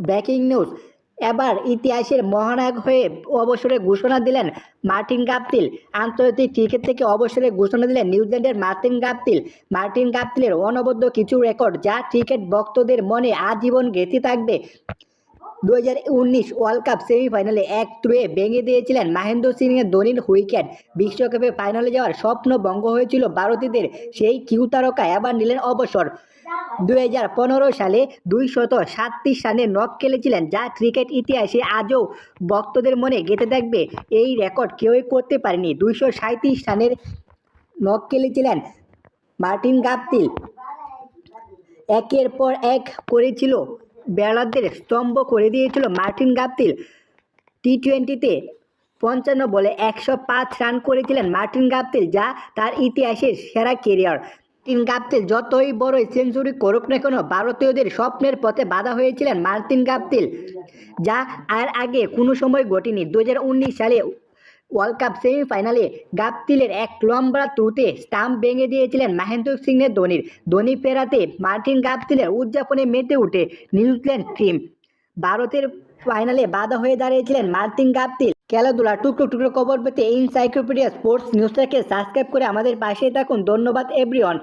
Breaking news, এবার ইতিহাসের মহানায়ক হয়ে অবসরের ঘোষণা দিলেন মার্টিন গাপটিল। আন্তর্জাতিক ক্রিকেট থেকে অবসরের ঘোষণা দিলেন নিউজিল্যান্ডের মার্টিন গাপটিল। মার্টিন গাপটিলের অনবদ্য কিছু রেকর্ড যা ক্রিকেট ভক্তদের মনে আজীবন গেঁথে থাকবে। 2019 ওয়ার্ল্ড কাপ সেমিফাইনালে 1-2 ভেঙে দিয়েছিলেন মহেন্দ্র সিং ধোনির উইকেট। বিশ্বকাপে ফাইনালে যাওয়ার স্বপ্ন ভঙ্গ হয়েছিল ভারতীয়দের। সেই কিউ তারকা এবার নিলেন অবসর। 2015 সালে 237 রানে নক খেলেছিলেন, যা ক্রিকেট ইতিহাসে আজও ভক্তদের মনে গেঁথে থাকবে। এই রেকর্ড কেউই করতে পারেনি। 237 রানের নক খেলেছিলেন মার্টিন গাপটিল। একের পর এক করেছিল, বোলারদের স্তম্ভ করে দিয়েছিল মার্টিন গাপটিল। টি-20তে 55 বলে 105 রান করেছিলেন মার্টিন গাপটিল, যা তার ইতিহাসের সেরা ক্যারিয়ার। মার্টিন গাপটিল যতই বড়ই সেঞ্চুরি করুক না কেন, ভারতীয়দের স্বপ্নের পথে বাধা হয়েছিলেন মার্টিন গাপটিল, যা আর আগে কোনো সময় ঘটেনি। 2019 সালে ওয়ার্ল্ড কাপ সেমিফাইনালে গাপটিলের এক লম্বা থ্রোতে স্টাম্প ভেঙে দিয়েছিলেন মহেন্দ্র সিং ধোনির। ধোনি ফেরাতে মার্টিন গাপটিলের উদযাপনে মেতে ওঠে নিউজিল্যান্ড টিম। ভারতের ফাইনালে বাধা হয়ে দাঁড়িয়েছিলেন মার্টিন গাপটিল। খেলাধুলা টুকরো টুকরো খবর পেতে এনসাইক্লোপিডিয়া স্পোর্টস নিউজটাকে সাবস্ক্রাইব করে আমাদের পাশেই থাকুন। ধন্যবাদ এভরিওয়ান।